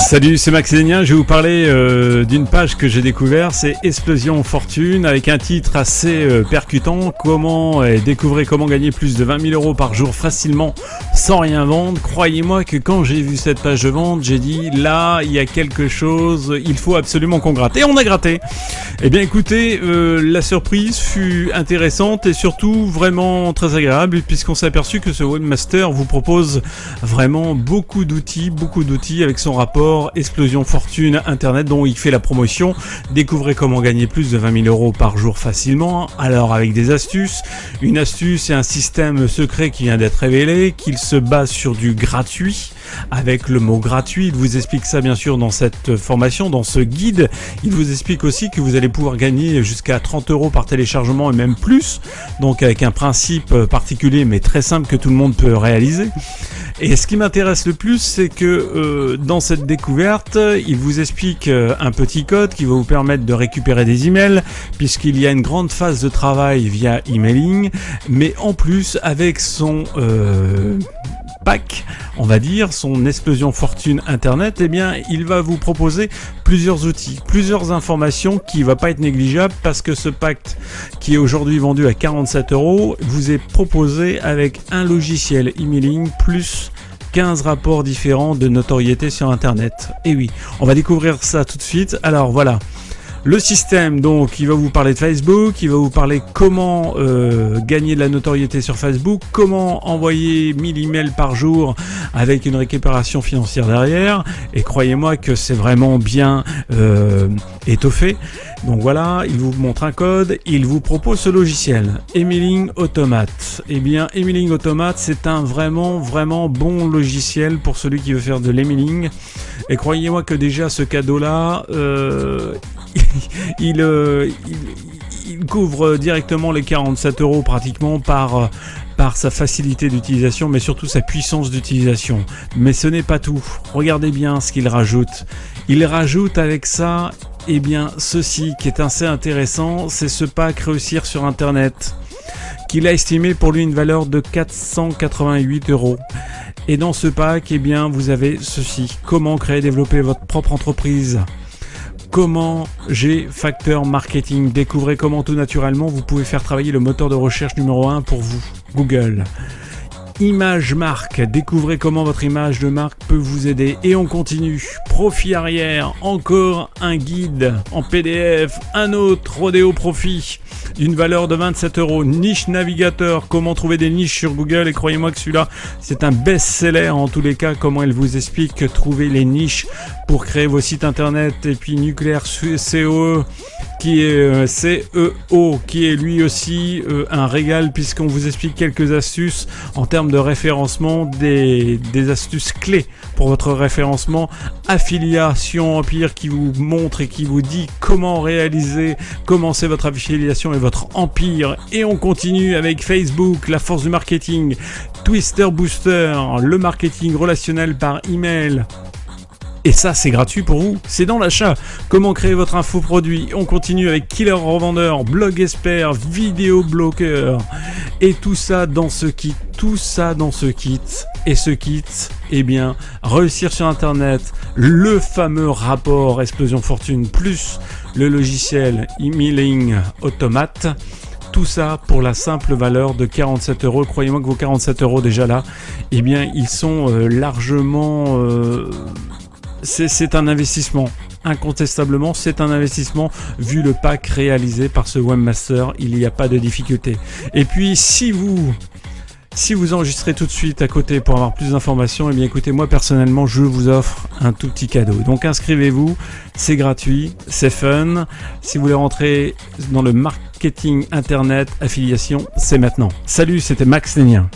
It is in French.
Salut, c'est Max Lénien. Je vais vous parler d'une page que j'ai découverte, c'est Explosion Fortune, avec un titre assez percutant. Découvrez comment gagner plus de 20 000 euros par jour facilement sans rien vendre. Croyez-moi que quand j'ai vu cette page de vente, j'ai dit là, il y a quelque chose, il faut absolument qu'on gratte. Et on a gratté. Eh bien écoutez, la surprise fut intéressante et surtout vraiment très agréable, puisqu'on s'est aperçu que ce webmaster vous propose vraiment beaucoup d'outils avec son rapport Explosion Fortune Internet dont il fait la promotion. Découvrez comment gagner plus de 20 000 euros par jour facilement. Alors avec des astuces, une astuce et un système secret qui vient d'être révélé, qu'il se base sur du gratuit. Avec le mot gratuit, il vous explique ça bien sûr dans cette formation, dans ce guide. Il vous explique aussi que vous allez pouvoir gagner jusqu'à 30 euros par téléchargement et même plus. Donc avec un principe particulier mais très simple que tout le monde peut réaliser. Et ce qui m'intéresse le plus, c'est que dans cette découverte, il vous explique un petit code qui va vous permettre de récupérer des emails, puisqu'il y a une grande phase de travail via emailing, mais en plus avec son pack, on va dire, son Explosion Fortune Internet, eh bien, il va vous proposer plusieurs outils, plusieurs informations qui va pas être négligeable, parce que ce pack qui est aujourd'hui vendu à 47 euros vous est proposé avec un logiciel emailing plus 15 rapports différents de notoriété sur Internet. Et oui, on va découvrir ça tout de suite. Alors voilà. Le système, donc, il va vous parler de Facebook, il va vous parler comment gagner de la notoriété sur Facebook, comment envoyer 1000 emails par jour avec une récupération financière derrière. Et croyez-moi que c'est vraiment bien étoffé. Donc voilà, il vous montre un code, il vous propose ce logiciel, Emailing Automate. Eh bien, Emailing Automate, c'est un vraiment bon logiciel pour celui qui veut faire de l'emailing. Et croyez-moi que déjà ce cadeau-là, il couvre directement les 47 euros pratiquement par sa facilité d'utilisation, mais surtout sa puissance d'utilisation. Mais ce n'est pas tout. Regardez bien ce qu'il rajoute. Il rajoute avec ça, eh bien, ceci qui est assez intéressant, c'est ce pack Réussir sur Internet, qu'il a estimé pour lui une valeur de 488 euros. Et dans ce pack, eh bien, vous avez ceci. Comment créer et développer votre propre entreprise. Comment G-Factor Marketing. Découvrez comment tout naturellement vous pouvez faire travailler le moteur de recherche numéro 1 pour vous, Google. Image marque, découvrez comment votre image de marque peut vous aider. Et on continue. Profit arrière, encore un guide en PDF, un autre Rodéo Profit d'une valeur de 27 euros. Niche navigateur, comment trouver des niches sur Google. Et croyez-moi que celui-là, c'est un best-seller en tous les cas. Comment elle vous explique trouver les niches pour créer vos sites internet. Et puis Nucléaire CEO, qui est CEO, qui est lui aussi un régal, puisqu'on vous explique quelques astuces en termes de référencement, des astuces clés pour votre référencement. Affiliation Empire, qui vous montre et qui vous dit comment commencer votre affiliation et votre empire. Et on continue avec Facebook, la force du marketing, Twister Booster, le marketing relationnel par email. Et ça, c'est gratuit pour vous, c'est dans l'achat. Comment créer votre infoproduit. On continue avec Killer Revendeur, Blog Expert, Vidéo Bloqueur. Et tout ça dans ce kit. Et ce kit, eh bien, Réussir sur Internet, le fameux rapport Explosion Fortune, plus le logiciel Emailing Automate. Tout ça pour la simple valeur de 47 euros. Croyez-moi que vos 47 euros déjà là, eh bien, ils sont largement... C'est un investissement. Incontestablement, c'est un investissement vu le pack réalisé par ce webmaster. Il n'y a pas de difficulté. Et puis, si vous enregistrez tout de suite à côté pour avoir plus d'informations, eh bien écoutez, moi personnellement, je vous offre un tout petit cadeau. Donc inscrivez-vous, c'est gratuit, c'est fun. Si vous voulez rentrer dans le marketing internet affiliation, c'est maintenant. Salut, c'était Max Lénien.